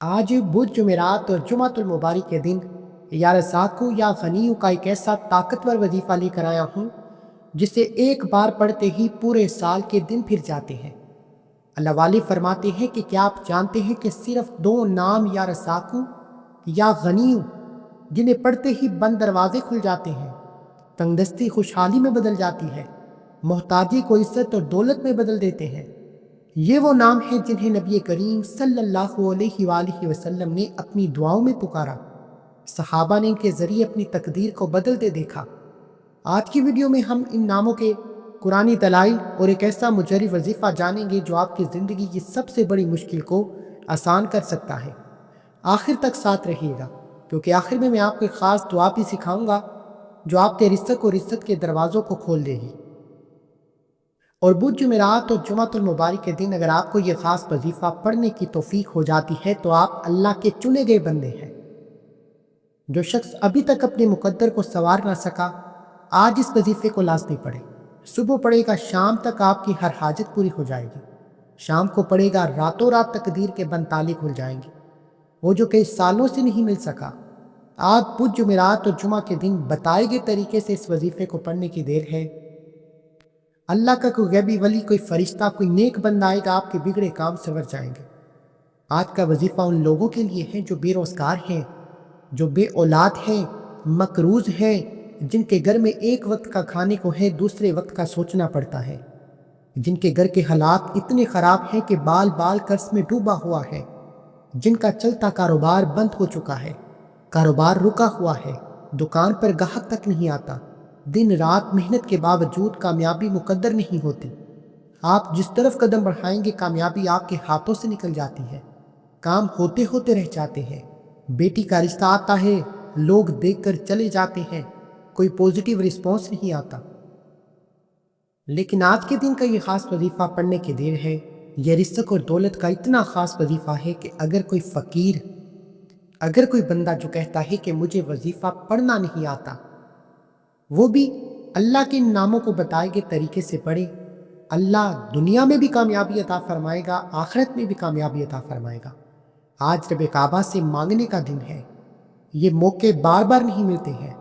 آج بدھ جمعرات اور جمعۃ المبارک کے دن یا رزاقو یا غنیو کا ایک ایسا طاقتور وظیفہ لے کر آیا ہوں جسے ایک بار پڑھتے ہی پورے سال کے دن پھر جاتے ہیں۔ اللہ والے فرماتے ہیں کہ کیا آپ جانتے ہیں کہ صرف 2 نام یا رزاقو یا غنیو جنہیں پڑھتے ہی بند دروازے کھل جاتے ہیں، تنگدستی خوشحالی میں بدل جاتی ہے، محتاجی کو عزت اور دولت میں بدل دیتے ہیں۔ یہ وہ نام ہیں جنہیں نبی کریم صلی اللہ علیہ وآلہ وسلم نے اپنی دعاؤں میں پکارا۔ صحابہ نے ان کے ذریعے اپنی تقدیر کو بدلتے دیکھا۔ آج کی ویڈیو میں ہم ان ناموں کے قرآنی دلائل اور ایک ایسا مجرب وظیفہ جانیں گے جو آپ کی زندگی کی سب سے بڑی مشکل کو آسان کر سکتا ہے۔ آخر تک ساتھ رہیے گا، کیونکہ آخر میں آپ کو ایک خاص دعا بھی سکھاؤں گا جو آپ کے رزق اور عزت کے دروازوں کو کھول دے گی۔ اور بدھ جمعرات اور جمعۃ المبارک کے دن اگر آپ کو یہ خاص وظیفہ پڑھنے کی توفیق ہو جاتی ہے تو آپ اللہ کے چنے گئے بندے ہیں۔ جو شخص ابھی تک اپنے مقدر کو سنوار نہ سکا، آج اس وظیفے کو لازمی پڑھے۔ صبح پڑھے گا، شام تک آپ کی ہر حاجت پوری ہو جائے گی۔ شام کو پڑھے گا، راتوں رات تقدیر کے بند تالے کھل جائیں گے، وہ جو کئی سالوں سے نہیں مل سکا۔ آج بدھ جمعرات اور جمعہ کے دن بتائے گئے طریقے سے اس وظیفے کو پڑھنے کی دیر ہے۔ اللہ کا کوئی غیبی ولی، کوئی فرشتہ، کوئی نیک بندہ آئے گا، آپ کے بگڑے کام سنور جائیں گے۔ آج کا وظیفہ ان لوگوں کے لیے ہے جو بے روزگار ہیں، جو بے اولاد ہیں، مقروض ہیں، جن کے گھر میں ایک وقت کا کھانے کو ہے، دوسرے وقت کا سوچنا پڑتا ہے، جن کے گھر کے حالات اتنے خراب ہیں کہ بال بال قرض میں ڈوبا ہوا ہے، جن کا چلتا کاروبار بند ہو چکا ہے، کاروبار رکا ہوا ہے، دکان پر گاہک تک نہیں آتا، دن رات محنت کے باوجود کامیابی مقدر نہیں ہوتی۔ آپ جس طرف قدم بڑھائیں گے کامیابی آپ کے ہاتھوں سے نکل جاتی ہے، کام ہوتے ہوتے رہ جاتے ہیں، بیٹی کا رشتہ آتا ہے، لوگ دیکھ کر چلے جاتے ہیں، کوئی پوزیٹیو رسپانس نہیں آتا۔ لیکن آج کے دن کا یہ خاص وظیفہ پڑھنے کی دیر ہے۔ یہ رزق اور دولت کا اتنا خاص وظیفہ ہے کہ اگر کوئی فقیر، اگر کوئی بندہ جو کہتا ہے کہ مجھے وظیفہ پڑھنا نہیں آتا، وہ بھی اللہ کے ان ناموں کو بتائے گئے طریقے سے پڑھے، اللہ دنیا میں بھی کامیابی عطا فرمائے گا، آخرت میں بھی کامیابی عطا فرمائے گا۔ آج رب کعبہ سے مانگنے کا دن ہے، یہ موقع بار بار نہیں ملتے ہیں۔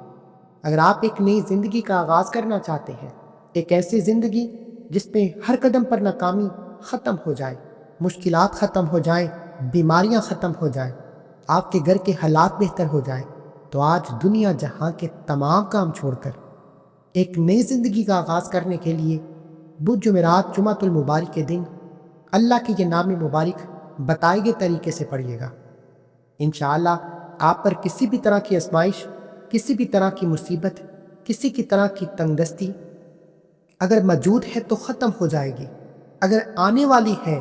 اگر آپ ایک نئی زندگی کا آغاز کرنا چاہتے ہیں، ایک ایسی زندگی جس میں ہر قدم پر ناکامی ختم ہو جائے، مشکلات ختم ہو جائیں، بیماریاں ختم ہو جائیں، آپ کے گھر کے حالات بہتر ہو جائیں، تو آج دنیا جہاں کے تمام کام چھوڑ کر ایک نئی زندگی کا آغاز کرنے کے لیے بدھ جمعرات جمعۃ المبارک کے دن اللہ کے یہ نام مبارک بتائے گئے طریقے سے پڑھیے گا۔ انشاءاللہ آپ پر کسی بھی طرح کی آزمائش، کسی بھی طرح کی مصیبت، کسی کی طرح کی تنگدستی اگر موجود ہے تو ختم ہو جائے گی، اگر آنے والی ہے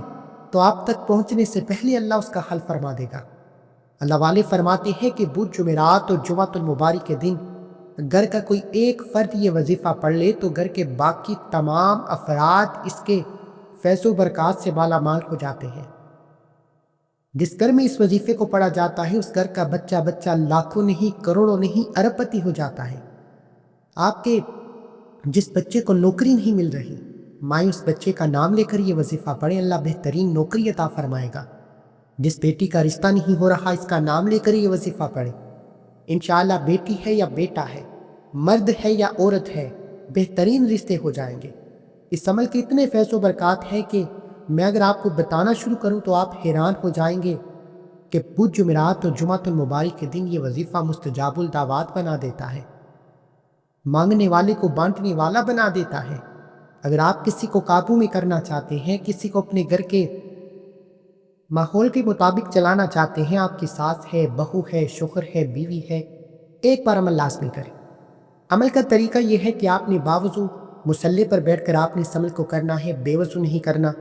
تو آپ تک پہنچنے سے پہلے اللہ اس کا حل فرما دے گا۔ اللہ والے فرماتے ہیں کہ بدھ جمعرات اور جمعۃ المبارک کے دن گھر کا کوئی ایک فرد یہ وظیفہ پڑھ لے تو گھر کے باقی تمام افراد اس کے فیض و برکات سے مالا مال ہو جاتے ہیں۔ جس گھر میں اس وظیفے کو پڑھا جاتا ہے اس گھر کا بچہ بچہ لاکھوں نہیں، کروڑوں نہیں، ارب پتی ہو جاتا ہے۔ آپ کے جس بچے کو نوکری نہیں مل رہی، مائیں اس بچے کا نام لے کر یہ وظیفہ پڑھیں، اللہ بہترین نوکری عطا فرمائے گا۔ جس بیٹی کا رشتہ نہیں ہو رہا، اس کا نام لے کر یہ وظیفہ پڑھیں، انشاءاللہ بیٹی ہے یا بیٹا ہے، مرد ہے یا عورت ہے، بہترین رشتے ہو جائیں گے۔ اس عمل کے اتنے فیض و برکات ہیں کہ میں اگر آپ کو بتانا شروع کروں تو آپ حیران ہو جائیں گے کہ بدھ جمعرات اور جمعۃ المبارک کے دن یہ وظیفہ مستجاب الدعوات بنا دیتا ہے، مانگنے والے کو بانٹنے والا بنا دیتا ہے۔ اگر آپ کسی کو قابو میں کرنا چاہتے ہیں، کسی کو اپنے گھر کے ماحول کے مطابق چلانا چاہتے ہیں، آپ کی ساس ہے، بہو ہے، شوہر ہے، بیوی ہے، ایک بار عمل لازمی کریں۔ عمل کا طریقہ یہ ہے کہ آپ نے باوضو مصلی پر بیٹھ کر آپ نے اس عمل کو کرنا ہے، بے وضو نہیں کرنا۔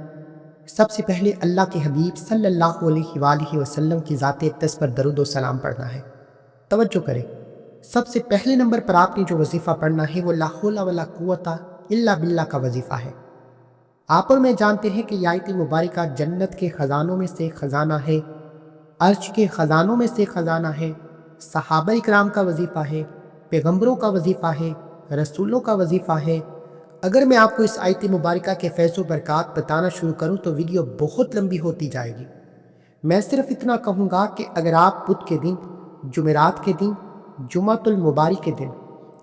سب سے پہلے اللہ کے حبیب صلی اللہ علیہ وآلہ وسلم کی ذات اقدس پر درود و سلام پڑھنا ہے۔ توجہ کریں، سب سے پہلے نمبر پر آپ نے جو وظیفہ پڑھنا ہے وہ لا حول ولا قوت الا باللہ کا وظیفہ ہے۔ آپ اور میں جانتے ہیں کہ یہ آیت مبارکہ جنت کے خزانوں میں سے خزانہ ہے، عرش کے خزانوں میں سے خزانہ ہے، صحابہ اکرام کا وظیفہ ہے، پیغمبروں کا وظیفہ ہے، رسولوں کا وظیفہ ہے۔ اگر میں آپ کو اس آیت مبارکہ کے فیض و برکات بتانا شروع کروں تو ویڈیو بہت لمبی ہوتی جائے گی، میں صرف اتنا کہوں گا کہ اگر آپ بدھ کے دن، جمعرات کے دن، جمعۃ المبارک کے دن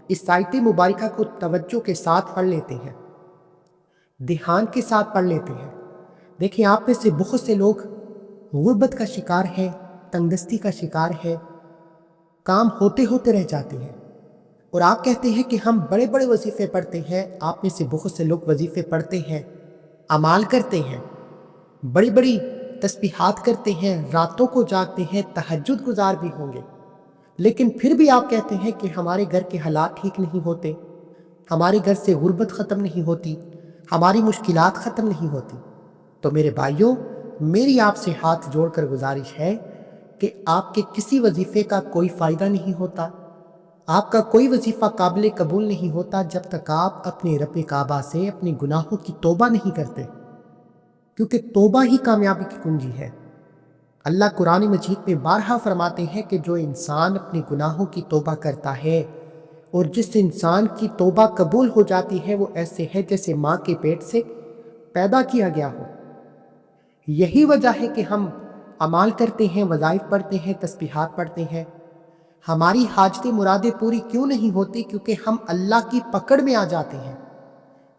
اس آیت مبارکہ کو توجہ کے ساتھ پڑھ لیتے ہیں، دھیان کے ساتھ پڑھ لیتے ہیں، دیکھیں آپ میں سے بہت سے لوگ غربت کا شکار ہے، تنگدستی کا شکار ہے، کام ہوتے ہوتے رہ جاتے ہیں، اور آپ کہتے ہیں کہ ہم بڑے بڑے وظیفے پڑھتے ہیں۔ آپ میں سے بہت سے لوگ وظیفے پڑھتے ہیں، اعمال کرتے ہیں، بڑی بڑی تسبیحات کرتے ہیں، راتوں کو جاگتے ہیں، تہجد گزار بھی ہوں گے، لیکن پھر بھی آپ کہتے ہیں کہ ہمارے گھر کے حالات ٹھیک نہیں ہوتے، ہمارے گھر سے غربت ختم نہیں ہوتی، ہماری مشکلات ختم نہیں ہوتی۔ تو میرے بھائیوں، میری آپ سے ہاتھ جوڑ کر گزارش ہے کہ آپ کے کسی وظیفے کا کوئی فائدہ نہیں ہوتا، آپ کا کوئی وظیفہ قابل قبول نہیں ہوتا جب تک آپ اپنے رب کعبہ سے اپنے گناہوں کی توبہ نہیں کرتے، کیونکہ توبہ ہی کامیابی کی کنجی ہے۔ اللہ قرآن مجید میں بارہا فرماتے ہیں کہ جو انسان اپنے گناہوں کی توبہ کرتا ہے اور جس انسان کی توبہ قبول ہو جاتی ہے وہ ایسے ہے جیسے ماں کے پیٹ سے پیدا کیا گیا ہو۔ یہی وجہ ہے کہ ہم اعمال کرتے ہیں، وظائف پڑھتے ہیں، تسبیحات پڑھتے ہیں، ہماری حاجتیں مرادیں پوری کیوں نہیں ہوتی؟ کیونکہ ہم اللہ کی پکڑ میں آ جاتے ہیں،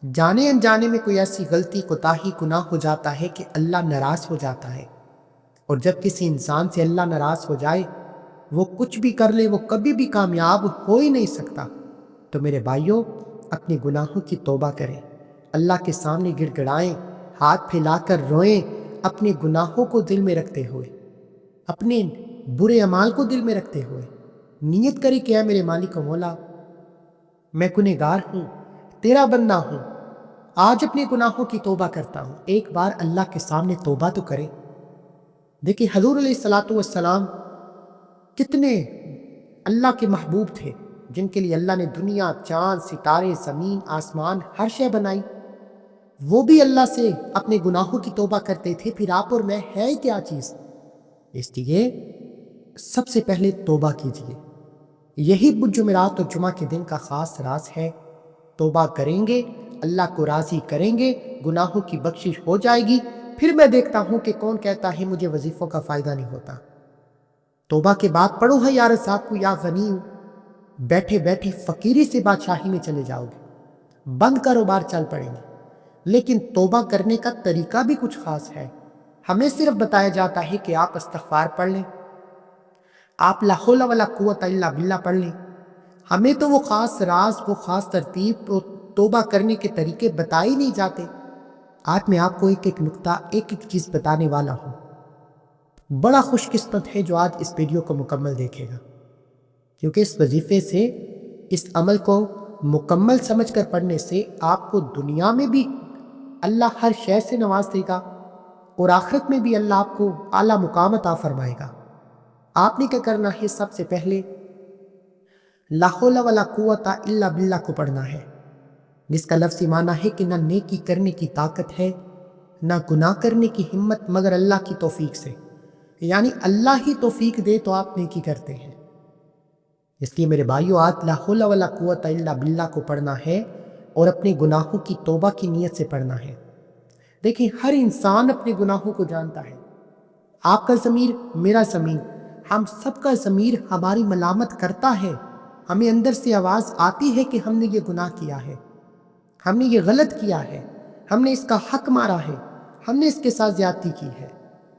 جانے انجانے میں کوئی ایسی غلطی، کوتاہی، گناہ ہو جاتا ہے کہ اللہ ناراض ہو جاتا ہے، اور جب کسی انسان سے اللہ ناراض ہو جائے، وہ کچھ بھی کر لے، وہ کبھی بھی کامیاب ہو ہی نہیں سکتا۔ تو میرے بھائیوں، اپنے گناہوں کی توبہ کریں، اللہ کے سامنے گڑ گڑائیں، ہاتھ پھیلا کر روئیں، اپنے گناہوں کو دل میں رکھتے ہوئے، اپنے برے اعمال کو دل میں رکھتے ہوئے نیت کریں کہ اے میرے مالک و مولا، میں گنہگار ہوں، تیرا بندہ ہوں، آج اپنے گناہوں کی توبہ کرتا ہوں۔ ایک بار اللہ کے سامنے توبہ تو کریں۔ دیکھیں حضور علیہ الصلوۃ والسلام کتنے اللہ کے محبوب تھے، جن کے لیے اللہ نے دنیا، چاند، ستارے، زمین، آسمان، ہر شے بنائی۔ وہ بھی اللہ سے اپنے گناہوں کی توبہ کرتے تھے، پھر آپ اور میں ہے کیا چیز؟ اس لیے سب سے پہلے توبہ کیجیے۔ یہی بدھ، جمعرات اور جمعہ کے دن کا خاص راز ہے۔ توبہ کریں گے، اللہ کو راضی کریں گے، گناہوں کی بخشش ہو جائے گی۔ پھر میں دیکھتا ہوں کہ کون کہتا ہے مجھے وظیفوں کا فائدہ نہیں ہوتا۔ توبہ کے بعد پڑھو ہے یا رزاق کو یا غنی، بیٹھے بیٹھے فقیری سے بادشاہی میں چلے جاؤ گے، بند کاروبار چل پڑیں گے۔ لیکن توبہ کرنے کا طریقہ بھی کچھ خاص ہے۔ ہمیں صرف بتایا جاتا ہے کہ آپ استغفار پڑھ لیں، آپ لا حول ولا قوت الا باللہ پڑھ لیں۔ ہمیں تو وہ خاص راز، وہ خاص ترتیب، توبہ کرنے کے طریقے بتائی نہیں جاتے۔ آج میں آپ کو ایک ایک نقطہ، ایک ایک چیز بتانے والا ہوں۔ بڑا خوش قسمت ہے جو آج اس ویڈیو کو مکمل دیکھے گا، کیونکہ اس وظیفے سے، اس عمل کو مکمل سمجھ کر پڑھنے سے آپ کو دنیا میں بھی اللہ ہر شے سے نواز دے گا، اور آخرت میں بھی اللہ آپ کو اعلیٰ مقام عطا فرمائے گا۔ آپ نے کیا کرنا ہے؟ سب سے پہلے لا حول ولا قوت الا باللہ کو پڑھنا ہے، جس کا لفظی معنی ہے کہ نہ نیکی کرنے کی طاقت ہے، نہ گناہ کرنے کی ہمت، مگر اللہ کی توفیق سے، یعنی اللہ ہی توفیق دے تو آپ نیکی کرتے ہیں۔ اس لیے میرے بھائیو، آج لا حول ولا قوت الا باللہ کو پڑھنا ہے اور اپنے گناہوں کی توبہ کی نیت سے پڑھنا ہے۔ دیکھیں، ہر انسان اپنے گناہوں کو جانتا ہے۔ آپ کا ضمیر، میرا ضمیر، ہم سب کا ضمیر ہماری ملامت کرتا ہے۔ ہمیں اندر سے آواز آتی ہے کہ ہم نے یہ گناہ کیا ہے، ہم نے یہ غلط کیا ہے، ہم نے اس کا حق مارا ہے، ہم نے اس کے ساتھ زیادتی کی ہے۔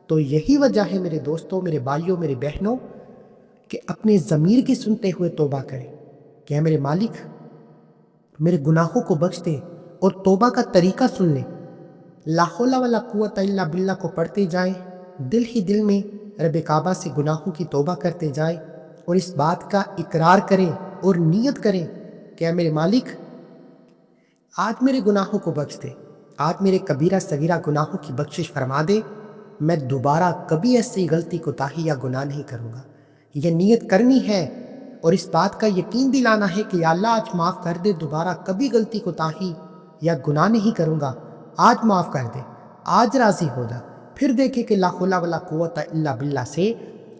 تو یہی وجہ ہے میرے دوستوں، میرے بھائیوں، میرے بہنوں، کہ اپنے ضمیر کی سنتے ہوئے توبہ کریں کہ اے میرے مالک، میرے گناہوں کو بخش دے، اور توبہ کا طریقہ سن لیں۔ لا حول ولا قوت الا باللہ کو پڑھتے جائیں، دل ہی دل میں رب کعبہ سے گناہوں کی توبہ کرتے جائیں، اور اس بات کا اقرار کریں اور نیت کریں کہ اے میرے مالک، آج میرے گناہوں کو بخش دے، آج میرے کبیرہ صغیرہ گناہوں کی بخشش فرما دے، میں دوبارہ کبھی ایسی غلطی، کوتاہی یا گناہ نہیں کروں گا۔ یہ نیت کرنی ہے، اور اس بات کا یقین دلانا ہے کہ یا اللہ آج معاف کر دے، دوبارہ کبھی غلطی، کوتاہی یا گناہ نہیں کروں گا، آج معاف کر دے، آج راضی ہو جا۔ پھر دیکھیں کہ لا حول ولا قوت الا باللہ سے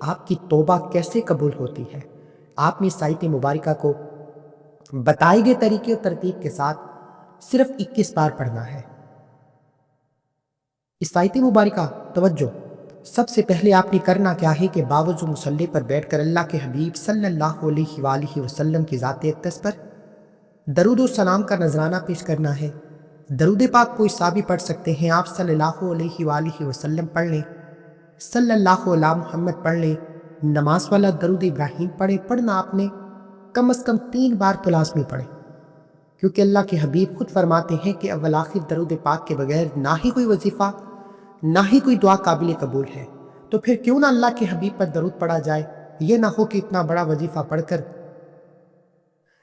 آپ کی توبہ کیسے قبول ہوتی ہے۔ آپ نے اس آیت مبارکہ کو بتائے گئے طریقے اور ترتیب کے ساتھ صرف 21 بار پڑھنا ہے۔ اس آیت مبارکہ، توجہ، سب سے پہلے آپ نے کرنا کیا ہے کہ باوضو مصلی پر بیٹھ کر اللہ کے حبیب صلی اللہ علیہ وآلہ وسلم کی ذات اقدس پر درود و سلام کا نذرانہ پیش کرنا ہے۔ درود پاک کوئی سا بھی پڑھ سکتے ہیں، آپ صلی اللہ علیہ وآلہ وسلم پڑھ لیں، صلی اللہ علیہ محمد پڑھ لیں، نماز والا درود ابراہیم پڑھیں۔ پڑھنا آپ نے کم از کم 3 بار تو لازمی پڑھیں، کیونکہ اللہ کے حبیب خود فرماتے ہیں کہ اول آخر درود پاک کے بغیر نہ ہی کوئی وظیفہ نہ ہی کوئی دعا قابل قبول ہے۔ تو پھر کیوں نہ اللہ کے حبیب پر درود پڑھا جائے، یہ نہ ہو کہ اتنا بڑا وظیفہ پڑھ کر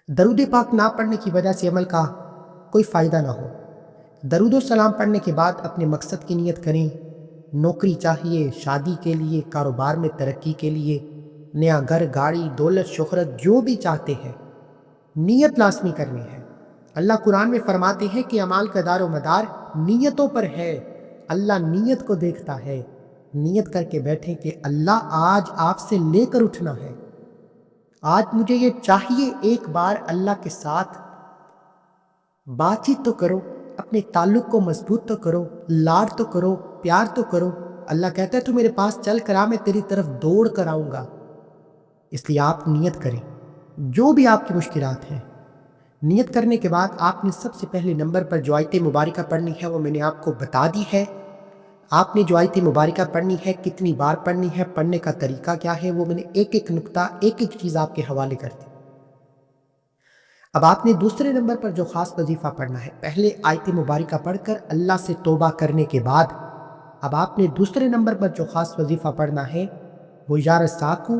درود پاک نہ پڑھنے کی وجہ سے عمل کا کوئی فائدہ نہ ہو۔ درود و سلام پڑھنے کے بعد اپنے مقصد کی نیت کریں۔ نوکری چاہیے، شادی کے لیے، کاروبار میں ترقی کے لیے، نیا گھر، گاڑی، دولت، شہرت، جو بھی چاہتے ہیں، نیت لازمی کرنی ہے۔ اللہ قرآن میں فرماتے ہیں کہ اعمال کا دار و مدار نیتوں پر ہے۔ اللہ نیت کو دیکھتا ہے۔ نیت کر کے بیٹھیں کہ اللہ آج آپ سے لے کر اٹھنا ہے، آج مجھے یہ چاہیے، ایک بار اللہ کے ساتھ بات چیت تو کرو، اپنے تعلق کو مضبوط تو کرو، لاڈ تو کرو، پیار تو کرو۔ اللہ کہتا ہے تو میرے پاس چل کر آ، میں تیری طرف دوڑ کر آؤں گا۔ اس لیے آپ نیت کریں، جو بھی آپ کی مشکلات ہیں۔ نیت کرنے کے بعد آپ نے سب سے پہلے نمبر پر جو آیت مبارکہ پڑھنی ہے وہ میں نے آپ کو بتا دی ہے۔ آپ نے جو آیت مبارکہ پڑھنی ہے، کتنی بار پڑھنی ہے، پڑھنے کا طریقہ کیا ہے، وہ میں نے ایک ایک نقطہ، ایک ایک چیز آپ کے حوالے کر دی۔ اب آپ نے دوسرے نمبر پر جو خاص وظیفہ پڑھنا ہے، پہلے آیت مبارکہ پڑھ کر اللہ سے توبہ کرنے کے بعد اب آپ نے دوسرے نمبر پر جو خاص وظیفہ پڑھنا ہے وہ یا رزاق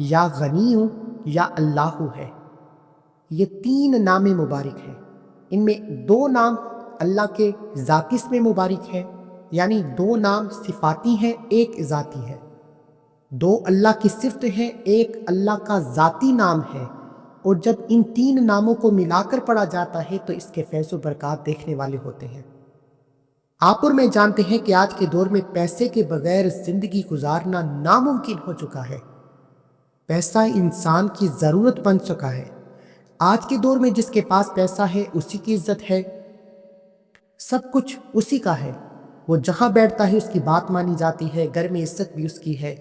یا غنی یا اللہ ہے۔ یہ 3 نام مبارک ہیں، ان میں 2 نام اللہ کے ذاتی اسم مبارک ہے، یعنی 2 نام صفاتی ہیں، ایک ذاتی ہے۔ 2 اللہ کی صفت ہے، ایک اللہ کا ذاتی نام ہے۔ اور جب ان 3 ناموں کو ملا کر پڑھا جاتا ہے تو اس کے فیض و برکات دیکھنے والے ہوتے ہیں۔ آپ اور میں جانتے ہیں کہ آج کے دور میں پیسے کے بغیر زندگی گزارنا ناممکن ہو چکا ہے۔ پیسہ انسان کی ضرورت بن چکا ہے۔ آج کے دور میں جس کے پاس پیسہ ہے اسی کی عزت ہے، سب کچھ اسی کا ہے۔ وہ جہاں بیٹھتا ہے اس کی بات مانی جاتی ہے، گھر میں عزت بھی اس کی ہے،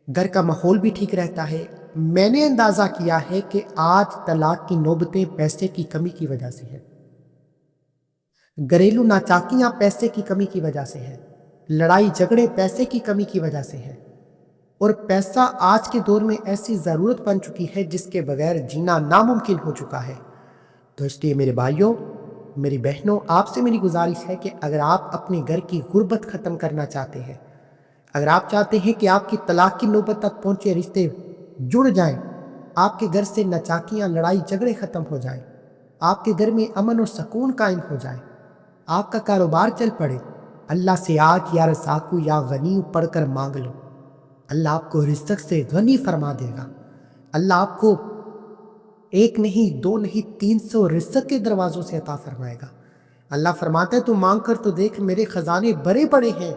گھر کا ماحول بھی ٹھیک رہتا ہے۔ میں نے اندازہ کیا ہے کہ آج طلاق کی نوبتیں پیسے کی کمی کی وجہ سے ہیں، گھریلو ناچاکیاں پیسے کی کمی کی وجہ سے ہیں، لڑائی جھگڑے پیسے کی کمی کی وجہ سے ہیں۔ اور پیسہ آج کے دور میں ایسی ضرورت بن چکی ہے جس کے بغیر جینا ناممکن ہو چکا ہے۔ تو اس لیے میرے بھائیوں، میری بہنوں، آپ سے میری گزارش ہے کہ اگر آپ اپنے گھر کی غربت ختم کرنا چاہتے ہیں، اگر آپ چاہتے ہیں کہ آپ کی طلاق کی نوبت تک پہنچے رشتے جڑ جائیں، آپ کے گھر سے ناچاکیاں، لڑائی جھگڑے ختم ہو جائیں، آپ کے گھر میں امن و سکون قائم ہو جائے، آپ کا کاروبار چل پڑے، اللہ سے آج یا رزاق یا غنی پڑھ کر مانگ لو۔ اللہ آپ کو رزق سے غنی فرما دے گا۔ اللہ آپ کو 1 نہیں 2 نہیں 300 رزق کے دروازوں سے عطا فرمائے گا۔ اللہ فرماتا ہے تو مانگ کر تو دیکھ، میرے خزانے بڑے بڑے ہیں،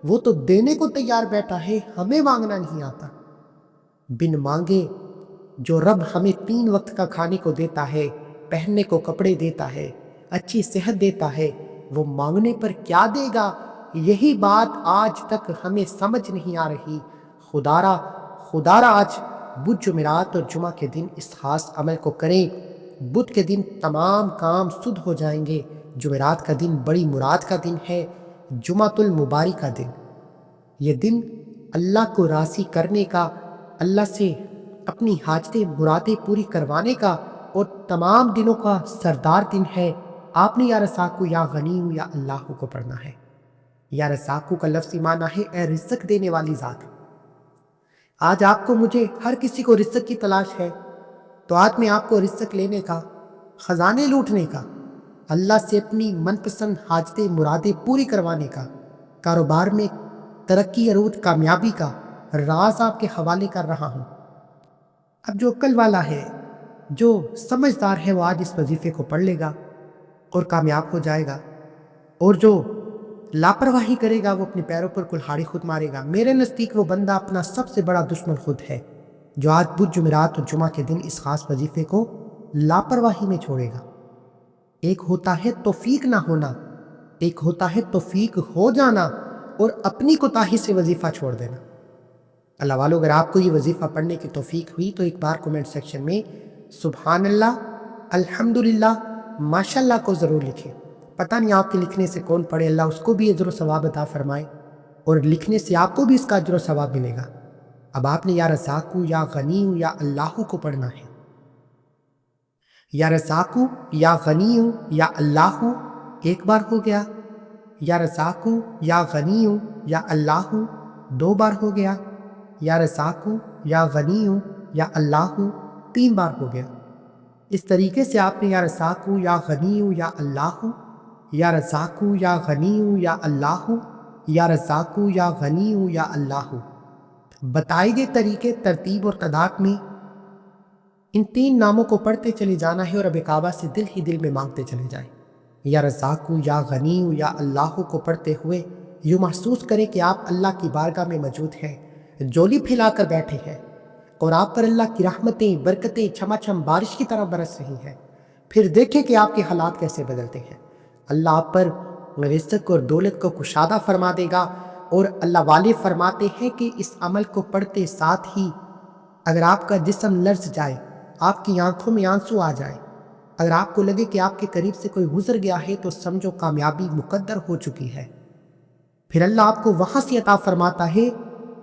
وہ تو دینے کو تیار بیٹھا ہے، ہمیں مانگنا نہیں آتا۔ بن مانگے جو رب ہمیں 3 وقت کا کھانے کو دیتا ہے، پہننے کو کپڑے دیتا ہے، اچھی صحت دیتا ہے، وہ مانگنے پر کیا دے گا؟ یہی بات آج تک ہمیں سمجھ نہیں آ رہی۔ خدارا آج بدھ جمعرات اور جمعہ کے دن اس خاص عمل کو کریں۔ بدھ کے دن تمام کام سدھ ہو جائیں گے۔ جمعرات کا دن بڑی مراد کا دن ہے، جمعۃ المبارک کا دن۔ یہ دن اللہ کو راضی کرنے کا، اللہ سے اپنی حاجتیں مرادیں پوری کروانے کا اور تمام دنوں کا سردار دن ہے۔ آپ نے یا رزاق یا غنی یا اللہ کو پڑھنا ہے۔ یا رزاق کا لفظی معنی ہے اے رزق دینے والی ذات۔ آج آپ کو، مجھے، ہر کسی کو رزق کی تلاش ہے، تو آج میں آپ کو رزق لینے کا، خزانے لوٹنے کا، اللہ سے اپنی من پسند حاجتیں مرادیں پوری کروانے کا، کاروبار میں ترقی عروج کامیابی کا راز آپ کے حوالے کر رہا ہوں۔ اب جو عقل والا ہے، جو سمجھدار ہے، وہ آج اس وظیفے کو پڑھ لے گا اور کامیاب ہو جائے گا، اور جو لاپرواہی کرے گا وہ اپنے پیروں پر کلہاڑی خود مارے گا۔ میرے نزدیک وہ بندہ اپنا سب سے بڑا دشمن خود ہے جو آج بدھ جمعرات اور جمعہ کے دن اس خاص وظیفے کو لاپرواہی میں چھوڑے گا۔ ایک ہوتا ہے توفیق نہ ہونا، ایک ہوتا ہے توفیق ہو جانا۔ اور اپنی کوتاہی سے وظیفہ چھوڑ دینا۔ اللہ والو، اگر آپ کو یہ وظیفہ پڑھنے کی توفیق ہوئی تو ایک بار کومنٹ سیکشن میں سبحان اللہ، الحمدللہ، ماشاءاللہ کو ضرور لکھیں۔ پتہ نہیں آپ کے لکھنے سے کون پڑھے، اللہ اس کو بھی اجر و ثواب عطا فرمائے، اور لکھنے سے آپ کو بھی اس کا اجر و ثواب ملے گا۔ اب آپ نے یا رزاقو یا غنیو یا اللہ کو پڑھنا ہے۔ یا رزاقو یا غنیو یا اللہ ایک بار ہو گیا، یا رزاقو یا غنیو یا اللہ 2 بار ہو گیا، یا رزاقو یا غنیو یا اللہ 3 بار ہو گیا۔ اس طریقے سے آپ نے یا رزاقو یا غنیو یا اللہ، یا رزاقو یا غنیو یا اللہ، یا رزاقو یا غنیو یا اللہ بتائے گئے طریقے، ترتیب اور تعداد میں ان 3 ناموں کو پڑھتے چلے جانا ہے، اور اب کعبہ سے دل ہی دل میں مانگتے چلے جائیں۔ یا رزاقو یا غنیو یا اللہ کو پڑھتے ہوئے یوں محسوس کریں کہ آپ اللہ کی بارگاہ میں موجود ہیں، جولی پھیلا کر بیٹھے ہیں، اور آپ پر اللہ کی رحمتیں، برکتیں چھما چھم بارش کی طرح برس رہی ہیں۔ پھر دیکھیں کہ آپ کے حالات کیسے بدلتے ہیں۔ اللہ آپ پر رزق اور دولت کو کشادہ فرما دے گا، اور اللہ والے فرماتے ہیں کہ اس عمل کو پڑھتے ساتھ ہی اگر آپ کا جسم لرز جائے، آپ کی آنکھوں میں آنسو آ جائے، اگر آپ کو لگے کہ آپ کے قریب سے کوئی گزر گیا ہے، تو سمجھو کامیابی مقدر ہو چکی ہے۔ پھر اللہ آپ کو وہاں سے عطا فرماتا ہے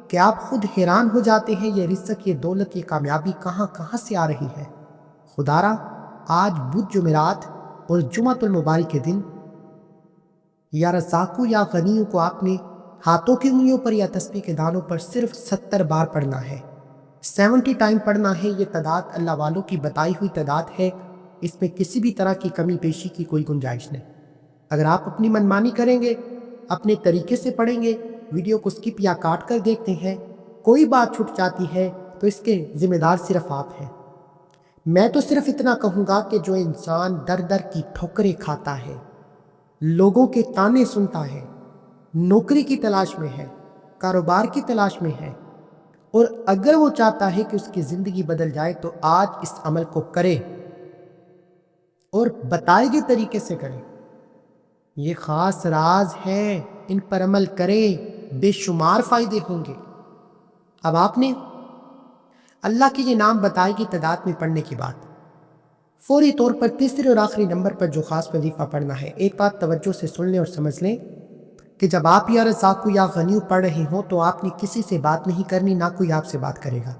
کہ آپ خود حیران ہو جاتے ہیں، یہ رزق، یہ دولت، یہ کامیابی کہاں سے آ رہی ہے۔ خدارا، آج بدھ جمعرات اور جمعۃ المبارک کے دن یا رزاقو یا غنیو کو آپ نے ہاتھوں کی انگلیوں پر یا تسبیح کے دانوں پر صرف 70 بار پڑھنا ہے، 70 ٹائم پڑھنا ہے۔ یہ تعداد اللہ والوں کی بتائی ہوئی تعداد ہے، اس میں کسی بھی طرح کی کمی بیشی کی کوئی گنجائش نہیں۔ اگر آپ اپنی منمانی کریں گے، اپنے طریقے سے پڑھیں گے، ویڈیو کو سکپ یا کاٹ کر دیکھتے ہیں، کوئی بات چھوٹ جاتی ہے تو اس کے ذمہ دار صرف آپ ہیں۔ میں تو صرف اتنا کہوں گا کہ جو انسان در در کی ٹھوکریں کھاتا ہے، لوگوں کے تانے سنتا ہے، نوکری کی تلاش میں ہے، کاروبار کی تلاش میں ہے، اور اگر وہ چاہتا ہے کہ اس کی زندگی بدل جائے، تو آج اس عمل کو کرے اور بتائے گئے طریقے سے کرے۔ یہ خاص راز ہے، ان پر عمل کرے، بے شمار فائدے ہوں گے۔ اب آپ نے اللہ کے یہ نام بتائے گی تعداد میں پڑھنے کی بات، فوری طور پر تیسرے اور آخری نمبر پر جو خاص وظیفہ پڑھنا ہے، ایک بات توجہ سے سن لیں اور سمجھ لیں کہ جب آپ یا رزاقو یا غنیو پڑھ رہے ہوں تو آپ نے کسی سے بات نہیں کرنی، نہ کوئی آپ سے بات کرے گا،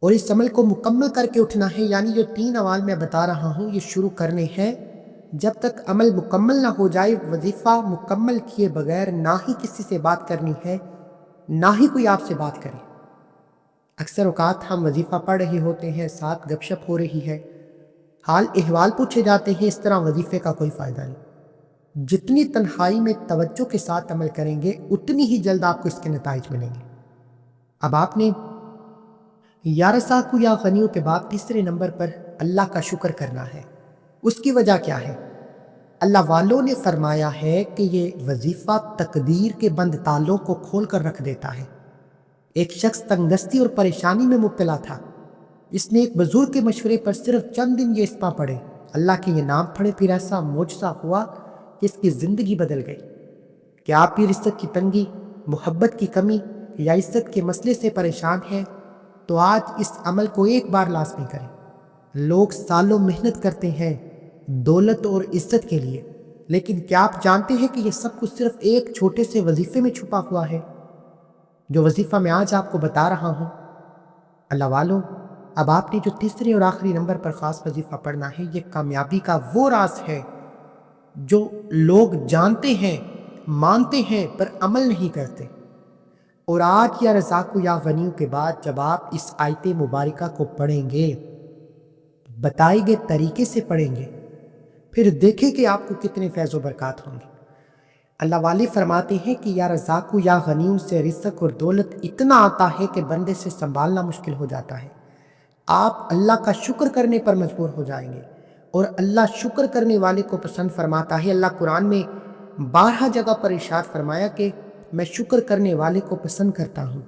اور اس عمل کو مکمل کر کے اٹھنا ہے۔ یعنی جو 3 اعمال میں بتا رہا ہوں یہ شروع کرنے ہیں، جب تک عمل مکمل نہ ہو جائے، وظیفہ مکمل کیے بغیر نہ ہی کسی سے بات کرنی ہے، نہ ہی کوئی آپ سے بات کرے۔ اکثر اوقات ہم وظیفہ پڑھ رہے ہوتے ہیں، ساتھ گپ شپ ہو رہی ہے، حال احوال پوچھے جاتے ہیں، اس طرح وظیفے کا کوئی فائدہ نہیں۔ جتنی تنہائی میں توجہ کے ساتھ عمل کریں گے، اتنی ہی جلد آپ کو اس کے نتائج ملیں گے۔ اب آپ نے یا رزاقو یا غنیو کے بعد تیسرے نمبر پر اللہ کا شکر کرنا ہے۔ اس کی وجہ کیا ہے؟ اللہ والوں نے فرمایا ہے کہ یہ وظیفہ تقدیر کے بند تالوں کو کھول کر رکھ دیتا ہے۔ ایک شخص تنگدستی اور پریشانی میں مبتلا تھا، اس نے ایک بزرگ کے مشورے پر صرف چند دن یہ اسما پڑھے، اللہ کے یہ نام پڑھے، پھر ایسا معجزہ ہوا کہ اس کی زندگی بدل گئی۔ کیا آپ بھی رزق کی تنگی، محبت کی کمی یا عزت کے مسئلے سے پریشان ہیں؟ تو آج اس عمل کو ایک بار لازمی کریں۔ لوگ سالوں محنت کرتے ہیں دولت اور عزت کے لیے، لیکن کیا آپ جانتے ہیں کہ یہ سب کچھ صرف ایک چھوٹے سے وظیفے میں چھپا ہوا ہے، جو وظیفہ میں آج آپ کو بتا رہا ہوں۔ اللہ والوں، اب آپ نے جو تیسرے اور آخری نمبر پر خاص وظیفہ پڑھنا ہے، یہ کامیابی کا وہ راز ہے جو لوگ جانتے ہیں، مانتے ہیں، پر عمل نہیں کرتے۔ اور آج یا رزاقو یا غنیو کے بعد جب آپ اس آیت مبارکہ کو پڑھیں گے، بتائے گئے طریقے سے پڑھیں گے، پھر دیکھیں کہ آپ کو کتنے فیض و برکات ہوں گے۔ اللہ والے فرماتے ہیں کہ یا رزاقو یا غنیو سے رزق اور دولت اتنا آتا ہے کہ بندے سے سنبھالنا مشکل ہو جاتا ہے۔ آپ اللہ کا شکر کرنے پر مجبور ہو جائیں گے، اور اللہ شکر کرنے والے کو پسند فرماتا ہے۔ اللہ قرآن میں 12 جگہ پر ارشاد فرمایا کہ میں شکر کرنے والے کو پسند کرتا ہوں۔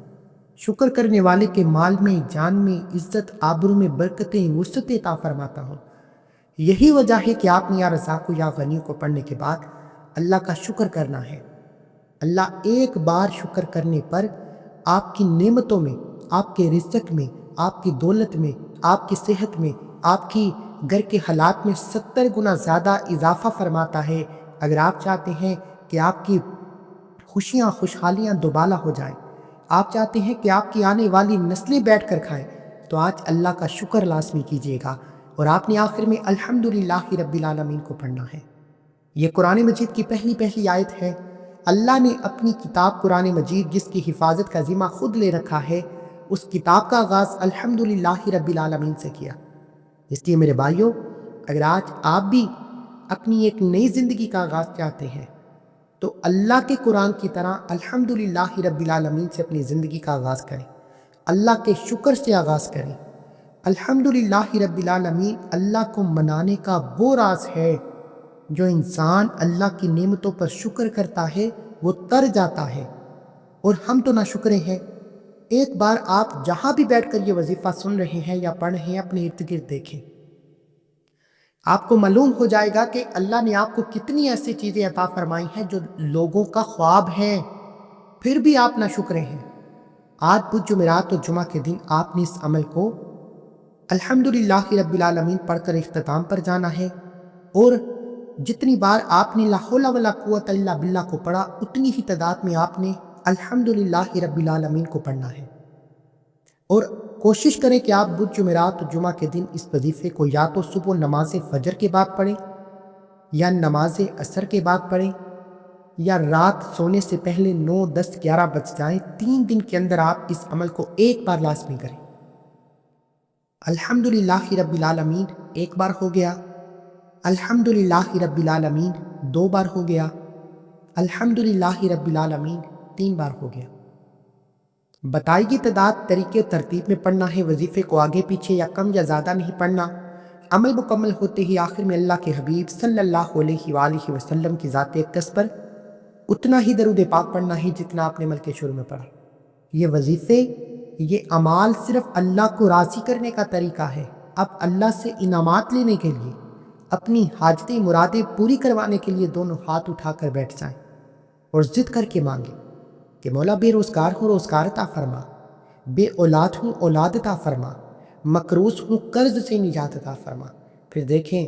شکر کرنے والے کے مال میں، جان میں، عزت آبرو میں برکتیں، وسعتیں عطا فرماتا ہوں۔ یہی وجہ ہے کہ آپ نے یا رزاقو یا غنیو کو پڑھنے کے بعد اللہ کا شکر کرنا ہے۔ اللہ ایک بار شکر کرنے پر آپ کی نعمتوں میں، آپ کے رزق میں، آپ کی دولت میں، آپ کی صحت میں، آپ کی گھر کے حالات میں 70 گنا زیادہ اضافہ فرماتا ہے۔ اگر آپ چاہتے ہیں کہ آپ کی خوشیاں خوشحالیاں دوبالا ہو جائیں، آپ چاہتے ہیں کہ آپ کی آنے والی نسلیں بیٹھ کر کھائیں، تو آج اللہ کا شکر لازمی کیجیے گا، اور آپ نے آخر میں الحمدللہ رب العالمین کو پڑھنا ہے۔ یہ قرآن مجید کی پہلی آیت ہے۔ اللہ نے اپنی کتاب قرآن مجید، جس کی حفاظت کا ذمہ خود لے رکھا ہے، اس کتاب کا آغاز الحمدللہ رب العالمین سے کیا۔ اس لیے میرے بھائیوں، اگر آج آپ بھی اپنی ایک نئی زندگی کا آغاز چاہتے ہیں تو اللہ کے قرآن کی طرح الحمدللہ رب العالمین سے اپنی زندگی کا آغاز کریں، اللہ کے شکر سے آغاز کریں۔ الحمدللہ رب العالمین اللہ کو منانے کا وہ راز ہے جو انسان اللہ کی نعمتوں پر شکر کرتا ہے وہ تر جاتا ہے، اور ہم تو ناشکرے ہیں۔ ایک بار آپ جہاں بھی بیٹھ کر یہ وظیفہ سن رہے ہیں یا پڑھ رہے ہیں، اپنے ارد گرد دیکھیں، آپ کو معلوم ہو جائے گا کہ اللہ نے آپ کو کتنی ایسی چیزیں عطا فرمائی ہیں جو لوگوں کا خواب ہے، پھر بھی آپ ناشکرے ہیں۔ آج بدھ جمعرات اور جمعہ کے دن آپ نے اس عمل کو الحمدللہ رب العالمین پڑھ کر اختتام پر جانا ہے، اور جتنی بار آپ نے لا حول ولا قوت الا باللہ کو پڑھا، اتنی ہی تعداد میں آپ نے الحمدللہ رب العالمین کو پڑھنا ہے۔ اور کوشش کریں کہ آپ بدھ جمعرات اور جمعہ کے دن اس وظیفے کو یا تو صبح نماز فجر کے بعد پڑھیں، یا نماز عصر کے بعد پڑھیں، یا رات سونے سے پہلے 9، 10، 11 بج جائیں، 3 دن کے اندر آپ اس عمل کو ایک بار لازمی کریں۔ الحمدللہ رب العالمین ایک بار ہو گیا، الحمدللہ رب العالمین 2 بار ہو گیا، الحمدللہ رب العالمین 3 بار ہو گیا۔ بتائی گئی تعداد طریقے ترتیب میں پڑھنا ہے، وظیفے کو آگے پیچھے یا کم یا زیادہ نہیں پڑھنا۔ عمل مکمل ہوتے ہی آخر میں اللہ کے حبیب صلی اللہ علیہ وآلہ وسلم کی ذات اقدس پر اتنا ہی درود پاک پڑھنا ہے جتنا آپ نے عمل کے شروع میں پڑھا۔ یہ وظیفے، یہ اعمال صرف اللہ کو راضی کرنے کا طریقہ ہے۔ اب اللہ سے انعامات لینے کے لیے، اپنی حاجتیں مرادیں پوری کروانے کے لیے دونوں ہاتھ اٹھا کر بیٹھ جائیں اور ضد کر کے مانگیں کہ مولا بے روزگار ہوں روزگار عطا فرما، بے اولاد ہوں اولاد عطا فرما، مقروض ہوں قرض سے نجات عطا فرما۔ پھر دیکھیں،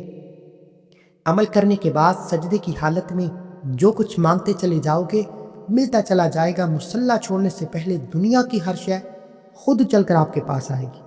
عمل کرنے کے بعد سجدے کی حالت میں جو کچھ مانگتے چلے جاؤ گے ملتا چلا جائے گا۔ مصلی چھوڑنے سے پہلے دنیا کی ہر شے خود چل کر آپ کے پاس آئے گی۔